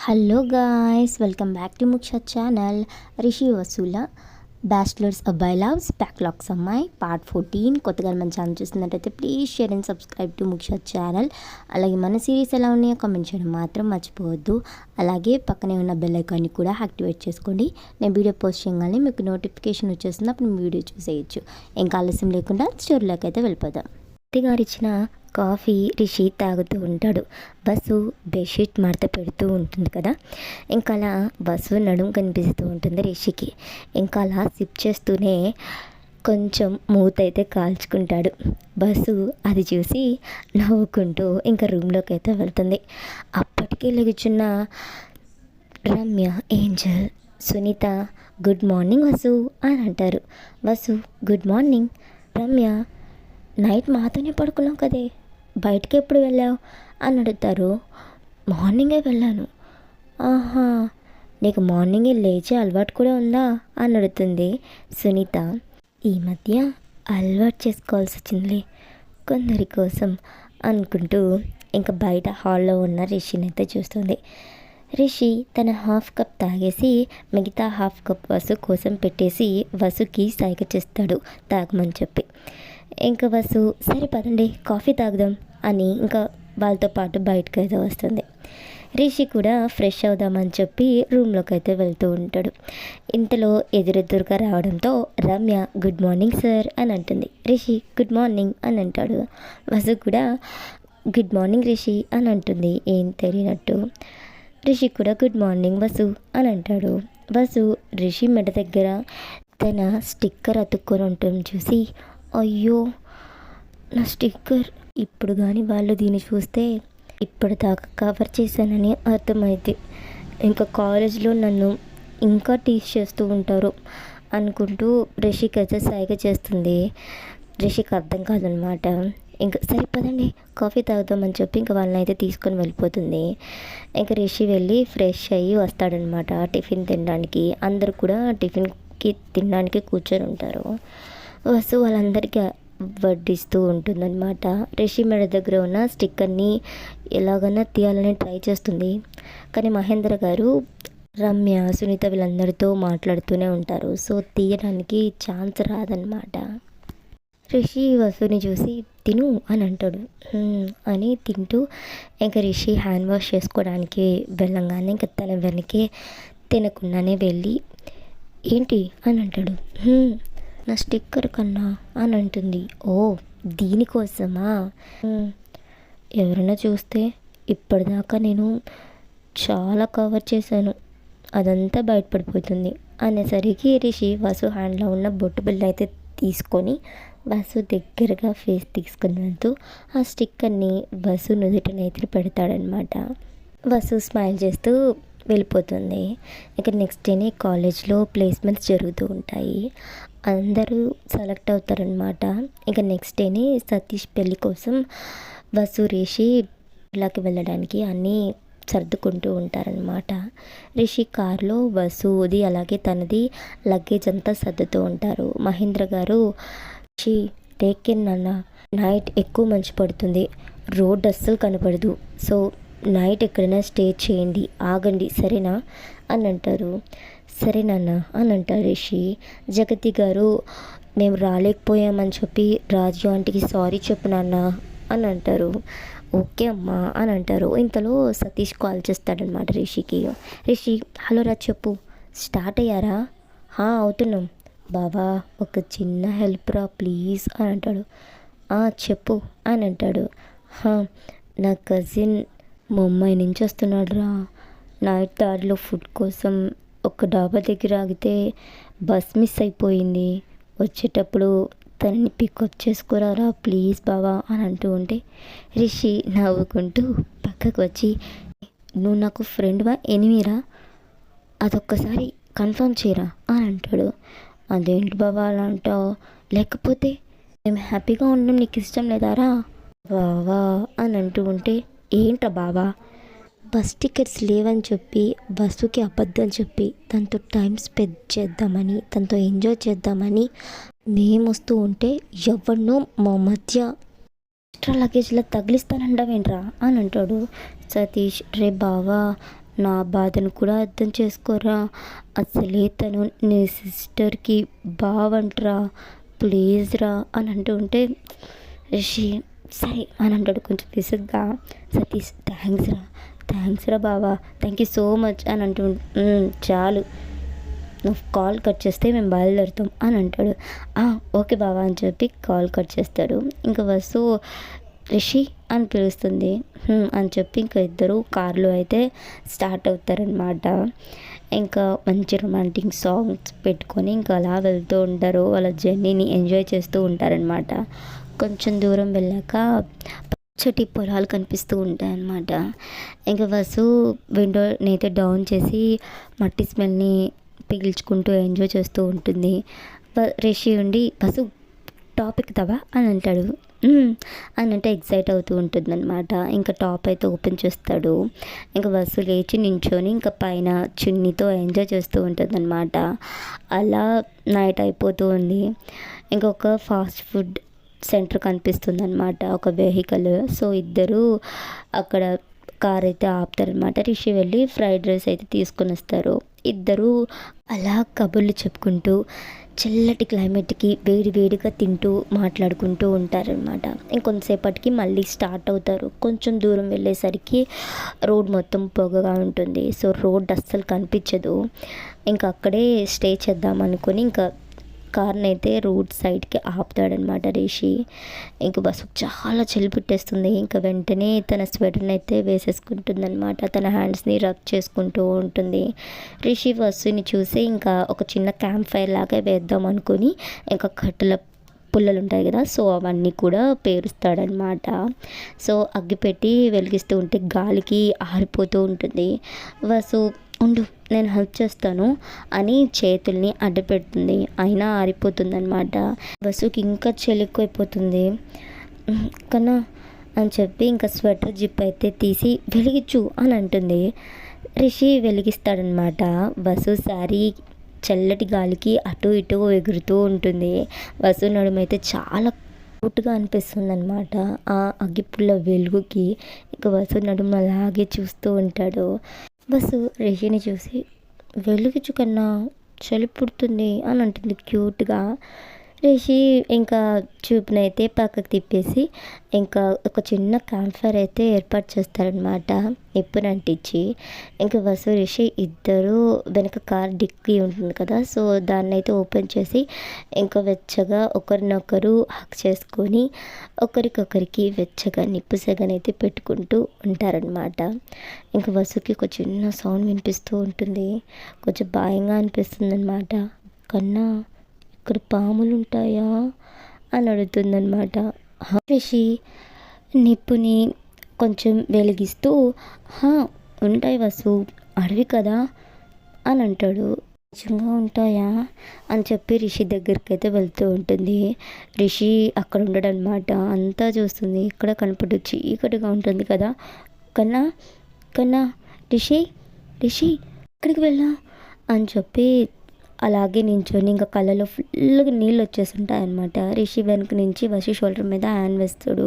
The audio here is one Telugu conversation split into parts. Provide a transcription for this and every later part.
Hello guys, welcome back to Muksha channel. Rishi వసూల బ్యాచిలర్స్ అబ్బాయి లవ్స్ బ్యాక్లాగ్స్ అమ్మాయి పార్ట్ 14. కొత్తగా మన ఛానల్ చూస్తున్నట్టయితే please share and subscribe to Muksha channel. అలాగే మన సిరీస్ ఎలా ఉన్నాయో కామెంట్ చేయడం మాత్రం మర్చిపోవద్దు. అలాగే పక్కనే ఉన్న బెల్ ఐకాన్ని కూడా యాక్టివేట్ చేసుకోండి. నేను వీడియో పోస్ట్ చేయగానే మీకు నోటిఫికేషన్ వచ్చేస్తుంది, అప్పుడు మీ వీడియో చూసేయచ్చు. ఇంకా ఆలస్యం లేకుండా స్టోరీలోకి అయితే వెళ్ళిపోదాం. గారు ఇచ్చిన కాఫీ రిషి తాగుతూ ఉంటాడు. బస్సు బెడ్షీట్ మడత పెడుతూ ఉంటుంది కదా, ఇంకా అలా బస్సు నడుము కనిపిస్తూ ఉంటుంది రిషికి. ఇంకా అలా సిప్ చేస్తూనే కొంచెం మూత అయితే కాల్చుకుంటాడు. బస్సు అది చూసి నవ్వుకుంటూ ఇంకా రూమ్లోకి అయితే వెళ్తుంది. అప్పటికే లెగుచున్న Ramya, Angel, Sunitha good morning Vasu అని అంటారు. Vasu good morning. Ramya night మాతోనే పడుకున్నావు కదే, బయటికి ఎప్పుడు వెళ్ళావు అని అడుగుతారు. మార్నింగే వెళ్ళాను. ఆహా, నీకు మార్నింగే లేచే అలవాటు కూడా ఉందా అని అడుగుతుంది సునీత. ఈ మధ్య అలవాటు చేసుకోవాల్సి వచ్చిందిలే కొందరి కోసం అనుకుంటూ ఇంకా బయట హాల్లో ఉన్న రిషిని అయితే చూస్తుంది. రిషి తన హాఫ్ కప్ తాగేసి మిగతా హాఫ్ కప్ వసు కోసం పెట్టేసి వసుకి సైగ చేస్తాడు తాగమని చెప్పి. ఇంకా వసు సరే పదండి కాఫీ తాగుదాం అని ఇంకా వాళ్ళతో పాటు బయటకు అయితే వస్తుంది. రిషి కూడా ఫ్రెష్ అవుదామని చెప్పి రూమ్లోకి అయితే వెళ్తూ ఉంటాడు. ఇంతలో ఎదురెదురుగా రావడంతో రమ్య గుడ్ మార్నింగ్ సార్ అని అంటుంది. రిషి గుడ్ మార్నింగ్ అని అంటాడు. వసు కూడా గుడ్ మార్నింగ్ రిషి అని అంటుంది ఏం తెలియనట్టు. రిషి కూడా గుడ్ మార్నింగ్ వసు అని అంటాడు. వసు రిషి మెడ దగ్గర తన స్టిక్కర్ అతుక్కొని ఉండటం చూసి అయ్యో నా స్టిక్కర్, ఇప్పుడు కానీ వాళ్ళు దీన్ని చూస్తే ఇప్పటిదాకా కవర్ చేశానని అర్థమైంది. ఇంకా కాలేజ్లో నన్ను ఇంకా టీచ్ చేస్తూ ఉంటారు అనుకుంటూ రిషికి అయితే సైగ చేస్తుంది. రిషికి అర్థం కాదనమాట. ఇంకా సరిపోదండి కాఫీ తాగుదామని చెప్పి ఇంకా వాళ్ళని అయితే తీసుకొని వెళ్ళిపోతుంది. ఇంకా రిషి వెళ్ళి ఫ్రెష్ అయ్యి వస్తాడనమాట టిఫిన్ తినడానికి. అందరూ కూడా టిఫిన్కి తినడానికి కూర్చొని ఉంటారు. వసు వాళ్ళందరికీ వడ్డిస్తూ ఉంటుందన్నమాట. రిషి మెడ దగ్గర ఉన్న స్టిక్కర్ని ఎలాగైనా తీయాలని ట్రై చేస్తుంది. కానీ మహేంద్ర గారు, రమ్య, సునీత వీళ్ళందరితో మాట్లాడుతూనే ఉంటారు. సో తీయడానికి ఛాన్స్ రాదనమాట. రిషి వసుని చూసి తిను అని అంటాడు. అని తింటూ ఇంకా రిషి హ్యాండ్ వాష్ చేసుకోవడానికి వెళ్ళంగానే ఇంకా తన వెనకే తినకుండానే వెళ్ళి ఏంటి అని అంటాడు. నా స్టిక్కర్ కన్నా అని అంటుంది. ఓ దీనికోసమా, ఎవరైనా చూస్తే ఇప్పటిదాకా నేను చాలా కవర్ చేశాను, అదంతా బయటపడిపోతుంది అనేసరికి రిషి వసు హ్యాండ్లో ఉన్న బొట్టు బిళ్ళ అయితే తీసుకొని వసు దగ్గరగా ఫేస్ తీసుకుని వెళ్తూ ఆ స్టిక్కర్ని వసు నుదుటినైతే పెడతాడనమాట. వసు స్మైల్ చేస్తూ వెళ్ళిపోతుంది. ఇక నెక్స్ట్ డేనే కాలేజ్లో ప్లేస్మెంట్స్ జరుగుతూ ఉంటాయి. అందరూ సెలెక్ట్ అవుతారనమాట. ఇక నెక్స్ట్ డేనే సతీష్ పెళ్ళి కోసం వసు రిషి ఇలాకి వెళ్ళడానికి అన్నీ సర్దుకుంటూ ఉంటారనమాట. రిషి కార్లో వసుది అలాగే తనది లగేజ్ అంతా సర్దుతూ ఉంటారు. మహేంద్ర గారు రిషి టేక్ కేర్ నాన్న, నైట్ ఎక్కువ మంచు పడుతుంది, రోడ్ అస్సలు కనపడదు, సో నైట్ ఎక్కడైనా స్టే చేయండి, ఆగండి సరేనా అని అంటారు. సరే నాన్న అని అంటారు రిషి. జగతి గారు మేము రాలేకపోయామని చెప్పి రాజు ఆంటీకి సారీ చెప్పు నాన్న అని అంటారు. ఓకే అమ్మా అని అంటారు. ఇంతలో సతీష్ కాల్ చేస్తాడనమాట రిషికి. రిషి హలో రాజు చెప్పు, స్టార్ట్ అయ్యారా? అవుతున్నాం బావా, ఒక చిన్న హెల్ప్ రా ప్లీజ్ అని అంటాడు. చెప్పు అని అంటాడు. నా కజిన్ ముంబై నుంచి వస్తున్నాడు రా, నైట్ దారిలో ఫుడ్ కోసం ఒక డాబా దగ్గర ఆగితే బస్ మిస్ అయిపోయింది, వచ్చేటప్పుడు తనని పికప్ చేసుకురారా ప్లీజ్ బావా అని అంటూ ఉంటే రిషి నవ్వుకుంటూ పక్కకు వచ్చి నువ్వు నాకు ఫ్రెండ్వా ఎనిమిరా, అదొక్కసారి కన్ఫర్మ్ చేయరా అని అంటాడు. అదేంటి బావా అలా అంటావు, లేకపోతే మేము హ్యాపీగా ఉండడం నీకు ఇష్టం లేదారా బావా అని అంటూ ఉంటే ఏంట్రా బావా, బస్ టికెట్స్ లేవని చెప్పి బస్సుకి అబద్ధం చెప్పి తనతో టైం స్పెండ్ చేద్దామని తనతో ఎంజాయ్ చేద్దామని మేము వస్తూ ఉంటే ఎవరినో మా మధ్య ఎక్స్ట్రా లగేజ్లో తగిలిస్తానంటావేంట్రా అని అంటాడు సతీష్. రే బావా నా బాధను కూడా అర్థం చేసుకోరా, అసలే తను నీ సిస్టర్కి బావంట్రా, ప్లీజ్ రా అని అంటూ ఉంటే రిషి సరే అని అంటాడు కొంచెం విసుగ్గా. సతీష్ థ్యాంక్స్ రా బావా, థ్యాంక్ యూ సో మచ్ అని అంటూ చాలు, నువ్వు కాల్ కట్ చేస్తే మేము బయలుదేరుతాం అని అంటాడు. ఓకే బావా అని చెప్పి కాల్ కట్ చేస్తాడు. ఇంకా వసు రిషి అని పిలుస్తుంది. అని చెప్పి ఇంకా ఇద్దరు కార్లో అయితే స్టార్ట్ అవుతారనమాట. ఇంకా మంచి రొమాంటిక్ సాంగ్స్ పెట్టుకొని ఇంకా అలా వెళ్తూ ఉంటారు, వాళ్ళ జర్నీని ఎంజాయ్ చేస్తూ ఉంటారనమాట. కొంచెం దూరం వెళ్ళాక పచ్చటి పొలాలు కనిపిస్తూ ఉంటాయన్నమాట. ఇంకా వసు విండోని అయితే డౌన్ చేసి మట్టి స్మెల్ని పీల్చుకుంటూ ఎంజాయ్ చేస్తూ ఉంటుంది. రిషి ఉండి బస్సు టాప్ ఎక్కుతావా అని అంటాడు. అని అంటే ఎక్సైట్ అవుతూ ఉంటుందన్నమాట. ఇంకా టాప్ అయితే ఓపెన్ చేస్తాడు. ఇంకా బస్సు లేచి నించొని ఇంకా పైన చున్నీతో ఎంజాయ్ చేస్తూ ఉంటుందన్నమాట. అలా నైట్ అయిపోతూ ఉంది. ఇంకొక ఫాస్ట్ ఫుడ్ సెంటర్ కనిపిస్తుంది అనమాట, ఒక వెహికల్. సో ఇద్దరు అక్కడ కార్ అయితే ఆపుతారనమాట. రిషి వెళ్ళి ఫ్రైడ్ రైస్ అయితే తీసుకొని వస్తారు. ఇద్దరు అలా కబుర్లు చెప్పుకుంటూ చల్లటి క్లైమేట్కి వేడిగా తింటూ మాట్లాడుకుంటూ ఉంటారనమాట. ఇంకొంతసేపటికి మళ్ళీ స్టార్ట్ అవుతారు. కొంచెం దూరం వెళ్ళేసరికి రోడ్ మొత్తం పొగగా ఉంటుంది. సో రోడ్ అస్సలు కనిపించదు. ఇంకా అక్కడే స్టే చేద్దాం అనుకొని ఇంకా కార్ని అయితే రోడ్ సైడ్కి ఆపుతాడనమాట రిషి. ఇంక బస్సుకు చాలా చలి పుట్టేస్తుంది. ఇంకా వెంటనే తన స్వెటర్ని అయితే వేసేసుకుంటుందనమాట. తన హ్యాండ్స్ని రబ్ చేసుకుంటూ ఉంటుంది. రిషి బస్సుని చూసి ఇంకా ఒక చిన్న క్యాంప్ ఫైర్ లాగా వేద్దాం అనుకుని ఇంకా కట్టెల పుల్లలు ఉంటాయి కదా, సో అవన్నీ కూడా పేరుస్తాడనమాట. సో అగ్గిపెట్టి వెలిగిస్తూ ఉంటే గాలికి ఆరిపోతూ ఉంటుంది. వసు ఉండు నేను హెల్ప్ చేస్తాను అని చేతుల్ని అడ్డపెడుతుంది. అయినా ఆరిపోతుందన్నమాట. వసుకి ఇంకా చెలిక్కువైపోతుంది. కన్నా అని చెప్పి ఇంకా స్వెటర్ జిప్ అయితే తీసి వెలిగించు అని అంటుంది. రిషి వెలిగిస్తాడనమాట. వసు శారీ చల్లటి గాలికి అటు ఇటు ఎగురుతూ ఉంటుంది. వసు నడుమైతే చాలా క్యూట్గా అనిపిస్తుంది అనమాట. ఆ అగ్గిపుల్ల వెలుగుకి ఇక వసు నడుము అలాగే చూస్తూ ఉంటాడు. బస్సు రిషిని చూసి వెలుగుచు కన్నా చలి పుడుతుంది అని అంటుంది క్యూట్గా. రిషి ఇంకా చూపునైతే పక్కకు తిప్పేసి ఇంకా ఒక చిన్న క్యాంప్ ఫైర్ అయితే ఏర్పాటు చేస్తారనమాట, నిప్పుని అంటించి. ఇంకా వసు రిషి ఇద్దరు వెనక కార్ డిక్కీ ఉంటుంది కదా, సో దాన్ని అయితే ఓపెన్ చేసి ఇంకా వెచ్చగా ఒకరినొకరు హక్ చేసుకొని ఒకరికొకరికి వెచ్చగా నిప్పు సెగనైతే పెట్టుకుంటూ ఉంటారనమాట. ఇంకా వసుకి ఒక చిన్న సౌండ్ వినిపిస్తూ ఉంటుంది. కొంచెం భయంగా అనిపిస్తుంది అనమాట. కన్నా ఇక్కడ పాములు ఉంటాయా అని అడుగుతుందనమాట. రిషి నిప్పుని కొంచెం వెలిగిస్తూ ఉంటాయి వసు, అడవి కదా అని అంటాడు. నిజంగా ఉంటాయా అని చెప్పి రిషి దగ్గరికి అయితే వెళ్తూ ఉంటుంది. రిషి అక్కడ ఉండడనమాట, అంతా చూస్తుంది. ఇక్కడ కనపడు చీకటిగా ఉంటుంది కదా. కన్నా కన్నా రిషి ఇక్కడికి వెళ్ళా అని చెప్పి అలాగే నించొని ఇంకా కళ్ళలో ఫుల్గా నీళ్ళు వచ్చేస్తుంటాయి అనమాట. రిషి వెనక నుంచి వసి షోల్డర్ మీద హ్యాండ్ వేస్తాడు.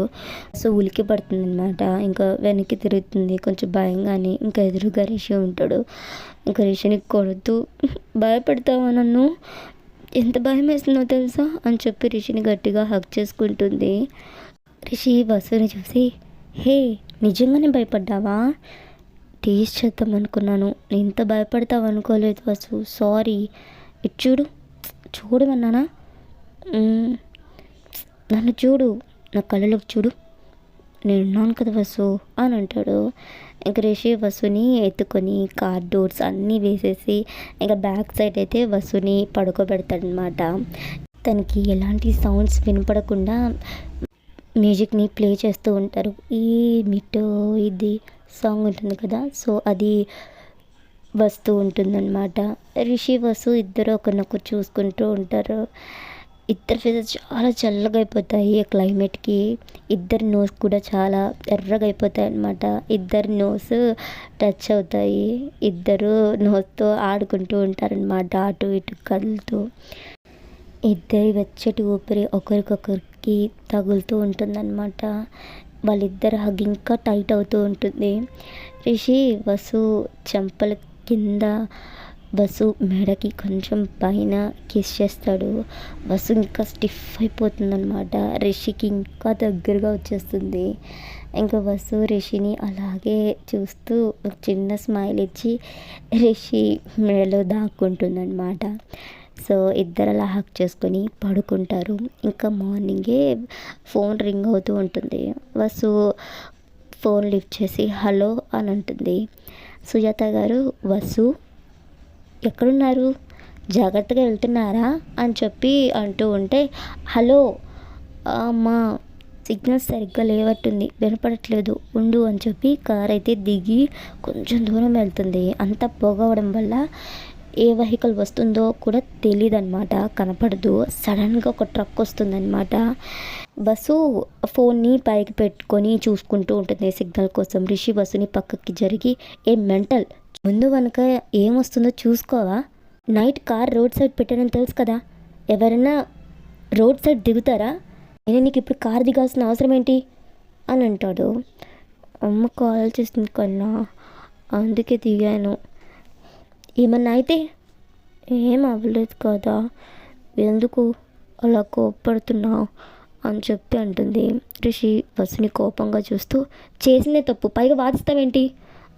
సో ఉలికి పడుతుంది అనమాట. ఇంకా వెనక్కి తిరుగుతుంది కొంచెం భయంగానే. ఇంకా ఎదురుగా రిషి ఉంటాడు. ఇంకా రిషిని కొడుతూ భయపెడతావా నన్ను, ఎంత భయం వేస్తుందో తెలుసా అని చెప్పి రిషిని గట్టిగా హగ్ చేసుకుంటుంది. రిషి వసుని చూసి హే నిజంగానే భయపడ్డావా, టేస్ట్ చేద్దాం అనుకున్నాను, నేను ఇంత భయపడతావు అనుకోలేదు వసు, సారీ. ఇటు చూడమన్నానా, నన్ను చూడు, నా కళ్ళలోకి చూడు, నేనున్నాను కదా వసు అని అంటాడు. ఇంకా రిషి వసుని ఎత్తుకొని కార్ డోర్స్ అన్నీ వేసేసి ఇంకా బ్యాక్ సైడ్ అయితే వసుని పడుకోబెడతాడనమాట. తనకి ఎలాంటి సౌండ్స్ వినపడకుండా మ్యూజిక్ని ప్లే చేస్తూ ఉంటారు. ఈ మిట్టో ఇది సాంగ్ ఉంటుంది కదా, సో అది వస్తూ ఉంటుందన్నమాట. రిషి వసు ఇద్దరు ఒకరినొకరు చూసుకుంటూ ఉంటారు. ఇద్దరి ఫేసెస్ చాలా చల్లగా అయిపోతాయి ఆ క్లైమేట్కి. ఇద్దరి నోస్ కూడా చాలా ఎర్రగా అయిపోతాయి అన్నమాట. ఇద్దరి నోస్ టచ్ అవుతాయి. ఇద్దరు నోస్తో ఆడుకుంటూ ఉంటారనమాట, అటు ఇటు కదులుతూ. ఇద్దరి వెచ్చటి ఊపిరి ఒకరికొకరికి తగులుతూ ఉంటుందన్నమాట. వాళ్ళిద్దరు హగ్ ఇంకా టైట్ అవుతూ ఉంటుంది. రిషి వసు చెంపల కింద వసు మెడకి కొంచెం పైన కిస్ చేస్తాడు. వసు ఇంకా స్టిఫ్ అయిపోతుందన్నమాట. రిషికి ఇంకా దగ్గరగా వచ్చేస్తుంది. ఇంకా వసు రిషిని అలాగే చూస్తూ ఒక చిన్న స్మైల్ ఇచ్చి రిషి మెడలో దాక్కుంటుందన్నమాట. సో ఇద్దరు అలా హక్ చేసుకొని పడుకుంటారు. ఇంకా మార్నింగే ఫోన్ రింగ్ అవుతూ ఉంటుంది. వసు ఫోన్ లిఫ్ట్ చేసి హలో అని అంటుంది. సుజాత గారు, వసు ఎక్కడున్నారు, జాగ్రత్తగా వెళ్తున్నారా అని చెప్పి అంటూ ఉంటే, హలో అమ్మా, సిగ్నల్స్ సరిగ్గా లేవట్టుంది, వినపడట్లేదు, ఉండు అని చెప్పి కార్ అయితే దిగి కొంచెం దూరం వెళ్తుంది. అంత పొగ అవడం వల్ల ఏ వెహికల్ వస్తుందో కూడా తెలియదన్నమాట, కనపడదు. సడన్గా ఒక ట్రక్ వస్తుందన్నమాట. బస్సు ఫోన్ని పైకి పెట్టుకొని చూసుకుంటూ ఉంటుంది సిగ్నల్ కోసం. రిషి బస్సుని పక్కకి జరిగి, ఏ మెంటల్, ముందు వెనక ఏమొస్తుందో చూసుకోవా, నైట్ కార్ రోడ్ సైడ్ పెట్టానని తెలుసు కదా, ఎవరైనా రోడ్ సైడ్ దిగుతారా, నేను నీకు ఇప్పుడు కార్ దిగాల్సిన అవసరం ఏంటి అని అంటాడు. అమ్మ కాల్ చేస్తుంది కన్నా, అందుకే దిగాను, ఏమన్నా అయితే, ఏం అవ్వలేదు కదా, ఎందుకు అలా కోప్పడుతున్నావు అని చెప్పి అంటుంది. రిషి బస్సుని కోపంగా చూస్తూ, చేసిందే తప్పు పైగా వాదిస్తావేంటి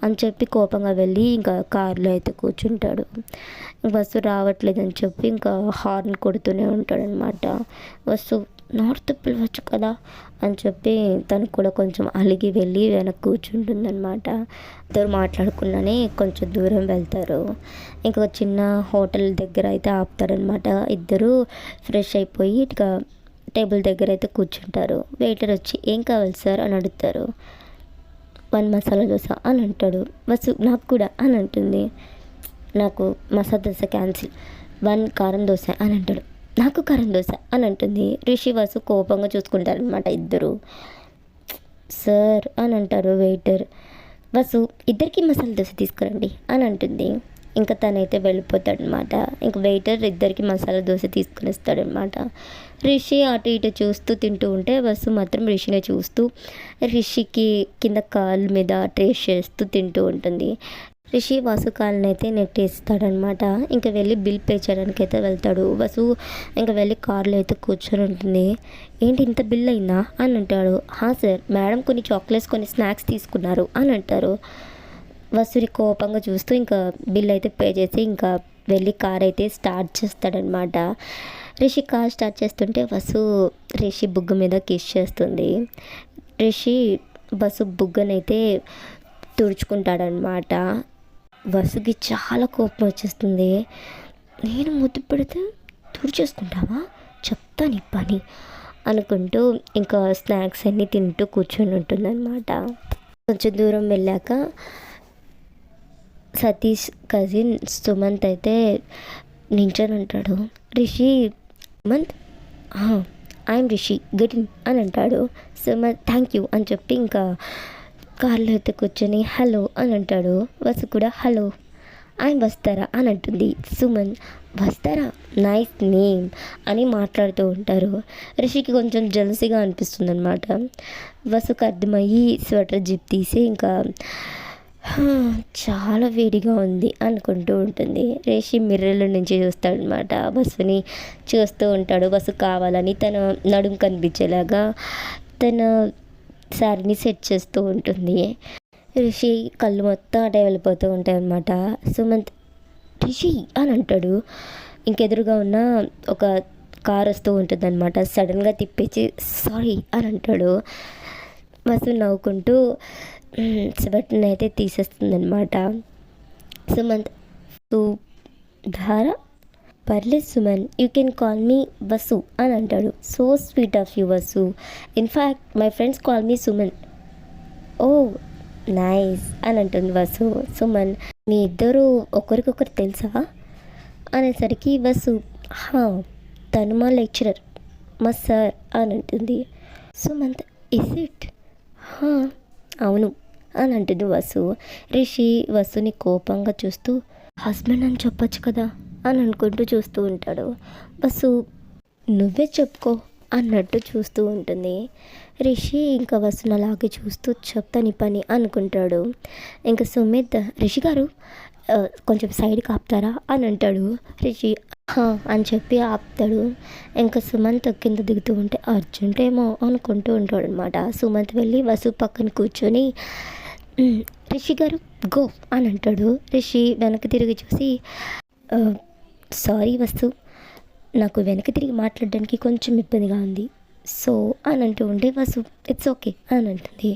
అని చెప్పి కోపంగా వెళ్ళి ఇంకా కారులో అయితే కూర్చుంటాడు. బస్సు రావట్లేదని చెప్పి ఇంకా హార్న్ కొడుతూనే ఉంటాడనమాట. బస్సు నార్త్ పిలవచ్చు కదా అని చెప్పి తను కూడా కొంచెం అలిగి వెళ్ళి వెనక్కి కూర్చుంటుందన్నమాట. ఇద్దరు మాట్లాడుకున్నానే కొంచెం దూరం వెళ్తారు. ఇంకొక చిన్న హోటల్ దగ్గర అయితే ఆపుతారనమాట. ఇద్దరు ఫ్రెష్ అయిపోయి ఇక టేబుల్ దగ్గర అయితే కూర్చుంటారు. వెయిటర్ వచ్చి ఏం కావాలి సార్ అని అడుగుతారు. 1 మసాలా దోశ అని అంటాడు. బస్సు నాకు కూడా అని అంటుంది. నాకు మసాలా దోశ క్యాన్సిల్, 1 కారం దోశ అని అంటాడు. నాకు కారం దోశ అని అంటుంది. రిషి వసు కోపంగా చూసుకుంటారనమాట ఇద్దరు. సార్ అని అంటారు వెయిటర్. వసు ఇద్దరికి మసాలా దోశ తీసుకురండి అని అంటుంది. ఇంకా తనైతే వెళ్ళిపోతాడనమాట. ఇంక వెయిటర్ ఇద్దరికి మసాలా దోశ తీసుకుని వస్తాడనమాట. రిషి అటు ఇటు చూస్తూ తింటూ ఉంటే వసు మాత్రం రిషిని చూస్తూ రిషికి కింద కాళ్ళ మీద ట్రేస్ చేస్తూ తింటూ ఉంటుంది. రిషి వసు కాళ్ళని అయితే నెట్టేస్తాడనమాట. ఇంకా వెళ్ళి బిల్ పే చేయడానికి అయితే వెళ్తాడు. వసు ఇంకా వెళ్ళి కార్లో అయితే కూర్చొని ఉంటుంది. ఏంటి ఇంత బిల్ అయిందా అని అంటాడు. సార్, మేడం కొన్ని చాక్లెట్స్ కొన్ని స్నాక్స్ తీసుకున్నారు అని అంటారు. వసుని కోపంగా చూస్తూ ఇంకా బిల్ అయితే పే చేసి ఇంకా వెళ్ళి కార్ అయితే స్టార్ట్ చేస్తాడనమాట. రిషి కార్ స్టార్ట్ చేస్తుంటే వసు రిషి బుగ్గ మీద కిస్ చేస్తుంది. రిషి వసు బుగ్గనైతే తుడుచుకుంటాడనమాట. వసుకి చాలా కోపం వచ్చేస్తుంది. నేను ముద్దు పెడితే తుడిచేసుకుంటావా, చెప్తా నీ పని అనుకుంటూ ఇంకా స్నాక్స్ అన్నీ తింటూ కూర్చొని ఉంటుందన్నమాట. కొంచెం దూరం వెళ్ళాక సతీష్ కజిన్ సుమంత్ అయితే నించొని ఉంటాడు. Rishi, Sumanth, I'm Rishi, get in అని అంటాడు. సుమంత్ థ్యాంక్ యూ అని చెప్పి ఇంకా కార్లో అయితే కూర్చొని హలో అని అంటాడు. వసు కూడా హలో, ఆయన వస్తారా అని అంటుంది. సుమన్ వస్తారా, నైస్ నేమ్ అని మాట్లాడుతూ ఉంటారు. రిషికి కొంచెం జలసీగా అనిపిస్తుంది అనమాట. వసుకు అర్థమయ్యి స్వెటర్ జిప్ తీసి ఇంకా చాలా వేడిగా ఉంది అనుకుంటూ ఉంటుంది. రిషి మిర్రర్ల నుంచి చూస్తాడనమాట. బస్సుని చూస్తూ ఉంటాడు. బస్సు కావాలని తన నడుము కనిపించేలాగా తన శారీని సెట్ చేస్తూ ఉంటుంది. రిషి కళ్ళు మొత్తం అటే వెళ్ళిపోతూ ఉంటాయి అన్నమాట. సుమంత్ రిషి అని అంటాడు. ఇంకెదురుగా ఉన్న ఒక కార్ వస్తూ ఉంటుంది అనమాట. సడన్గా తిప్పేసి సారీ అని అంటాడు. బస్సు నవ్వుకుంటూ స్వెట్ని అయితే తీసేస్తుంది అనమాట. సుమంత్ ధార, పర్లేదు Suman, you can call me Vasu అని అంటాడు. So sweet of you Vasu, in fact my friends call me Suman. Oh nice అని అంటుంది వసు. సుమన్, మీ ఇద్దరు ఒకరికొకరు తెలుసా అనేసరికి వసు తను మా లెక్చరర్, మా సార్ అని అంటుంది. సుమంత్ ఇస్ ఇట్, అవును అని అంటుంది వసు. రిషి వసుని కోపంగా చూస్తూ హస్బెండ్ అని చెప్పొచ్చు కదా అని అనుకుంటూ చూస్తూ ఉంటాడు. వసు నువ్వే చెప్పుకో అన్నట్టు చూస్తూ ఉంటుంది. రిషి ఇంకా వసుని అలాగే చూస్తూ చెప్తాని పని అనుకుంటాడు. ఇంకా సుమిత్ రిషి గారు కొంచెం సైడ్కి ఆపుతారా అని అంటాడు. రిషి అని చెప్పి ఆపుతాడు. ఇంకా సుమంత్ కింద దిగుతూ ఉంటే అర్జెంట్ ఏమో అనుకుంటూ ఉంటాడు అనమాట. సుమంత్ వెళ్ళి వసు పక్కన కూర్చొని రిషి గారు గో అని అంటాడు. రిషి వెనక్కి తిరిగి చూసి సారీ వసు, నాకు వెనక్కి తిరిగి మాట్లాడడానికి కొంచెం ఇబ్బందిగా ఉంది సో అని అంటూ ఉంటే వసు ఇట్స్ ఓకే అని అంటుంది.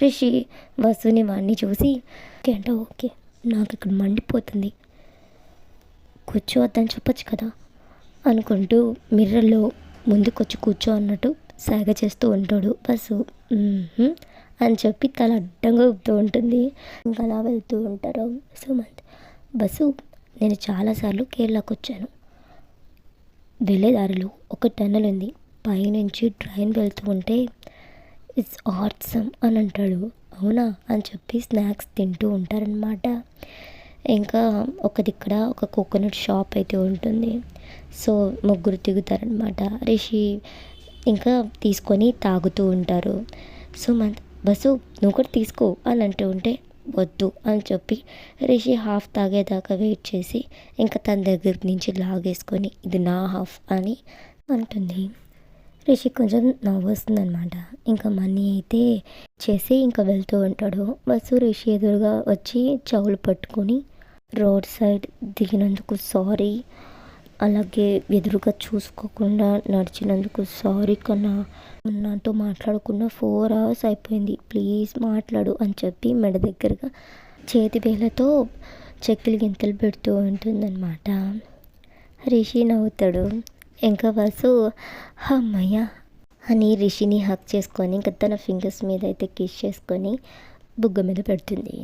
రిషి వసుని వాడిని చూసి ఓకే అంటే ఓకే, నాకు ఇక్కడ మండిపోతుంది, కూర్చోవద్దని చెప్పొచ్చు కదా అనుకుంటూ మిర్రర్లో ముందుకొచ్చి కూర్చో అన్నట్టు సాగ చేస్తూ ఉంటాడు. బస్సు అని చెప్పి తల అడ్డంగా ఊపుతూ ఉంటుంది. ఇంకా అలా వెళ్తూ ఉంటారు. సుమంత్ బస్సు, నేను చాలాసార్లు కేరళకు వచ్చాను, వెళ్ళే దారిలో ఒక టన్నెల్ ఉంది, పైనుంచి ట్రైన్ వెళ్తూ ఉంటే ఇట్స్ ఆర్ట్సమ్ అని అంటాడు. అవునా అని చెప్పి స్నాక్స్ తింటూ ఉంటారనమాట. ఇంకా ఇక్కడ ఒక కోకోనట్ షాప్ అయితే ఉంటుంది. సో ముగ్గురు దిగుతారనమాట. రిషి ఇంకా తీసుకొని తాగుతూ ఉంటారు. సుమంత్ బస్సు నువ్వు కూడా తీసుకో అని అంటూ ఉంటే వద్దు అని చెప్పి రిషి హాఫ్ తాగేదాకా వెయిట్ చేసి ఇంకా తన దగ్గర నుంచి లాగేసుకొని ఇది నా హాఫ్ అని అంటుంది. రిషి కొంచెం నవ్వు వస్తుందన్నమాట. ఇంకా మనీ అయితే చేసి ఇంకా వెళ్తూ ఉంటాడు. బస్సు రిషి ఎదురుగా వచ్చి చెవులు పట్టుకొని రోడ్ సైడ్ దిగినందుకు సారీ, అలాగే ఎదురుగా చూసుకోకుండా నడిచినందుకు సారీ కన్నా, నాతో మాట్లాడకుండా 4 hours అయిపోయింది, ప్లీజ్ మాట్లాడు అని చెప్పి మెడ దగ్గరగా చేతి వేలతో చెక్కులు గింతలు పెడుతూ ఉంటుందన్నమాట. రిషి నవ్వుతాడు. ఇంకా వసు అమ్మయ్య అని రిషిని హక్ చేసుకొని ఇంకా తన ఫింగర్స్ మీద అయితే కిస్ చేసుకొని బుగ్గ మీద పెడుతుంది.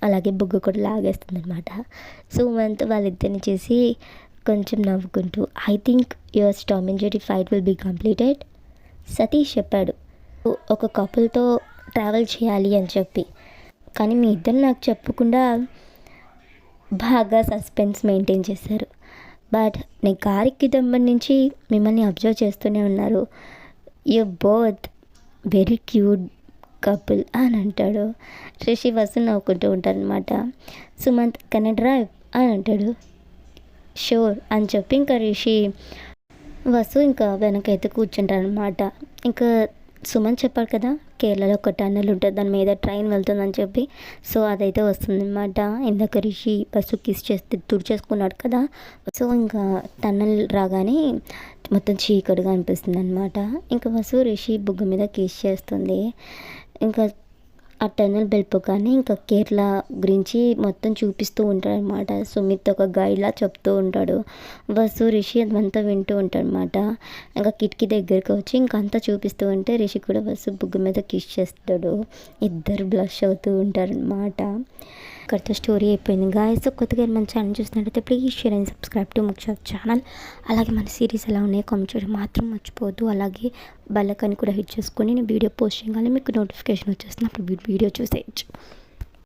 అలాగే బుగ్గ కూడా లాగేస్తుంది అనమాట. సుమంత్ వాళ్ళిద్దరిని చేసి కొంచెం నవ్వుకుంటూ I think your Tom and Jerry fight will be completed Satish చెప్పాడు ఒక కపుల్తో ట్రావెల్ చేయాలి అని చెప్పి, కానీ మీ ఇద్దరు నాకు చెప్పకుండా బాగా సస్పెన్స్ మెయింటైన్ చేశారు. బట్ నేను కారు ఎక్కిదమ్మడి నుంచి మిమ్మల్ని అబ్జర్వ్ చేస్తూనే ఉన్నారు. You both very cute couple అని అంటాడు. రిషి వసు నవ్వుకుంటూ ఉంటారనమాట. సుమంత్ కెన్ ఐ డ్రైవ్ అని అంటాడు. షూర్ అని చెప్పి ఇంకా రిషి వసు ఇంకా వెనకైతే కూర్చుంటారనమాట. ఇంకా సుమంత్ చెప్పాడు కదా కేరళలో ఒక టన్నెల్ ఉంటుంది, దాని మీద ట్రైన్ వెళ్తుందని చెప్పి, సో అదైతే వస్తుందన్నమాట. ఇందాక రిషి బస్సు కిస్ చేస్తే తుడిచేసుకున్నాడు కదా, సో ఇంకా టన్నెల్ రాగానే మొత్తం చీకటిగా అనిపిస్తుంది అనమాట. ఇంకా బస్సు రిషి బుగ్గ మీద కిస్ చేస్తుంది. ఇంకా ఆ టన్నెల్ వెళ్ళిపోగానే ఇంకా కేరళ గురించి మొత్తం చూపిస్తూ ఉంటాడు అనమాట. సుమిత్ ఒక గైడ్లా చెప్తూ ఉంటాడు. బస్సు రిషి అదంతా వింటూ ఉంటాడు అనమాట. ఇంకా కిటికీ దగ్గరికి వచ్చి ఇంకా అంతా చూపిస్తూ ఉంటే రిషి కూడా బస్సు బుగ్గ మీద కిస్ చేస్తాడు. ఇద్దరు బ్లష్ అవుతూ ఉంటారనమాట. ఇక్కడితో స్టోరీ అయిపోయింది గాయస్. కొత్తగా మన ఛానల్ చూసినట్టయితే please share and subscribe to Muksha channel. అలాగే మన సిరీస్ ఎలా ఉన్నాయో కామెంట్ చేయడం మాత్రం మర్చిపోవద్దు. అలాగే బెల్ ఐకాన్ కూడా హిట్ చేసుకొని నేను వీడియో పోస్ట్ చేయగానే మీకు నోటిఫికేషన్ వచ్చేస్తుంది, అప్పుడు వీడియో చూసేయచ్చు.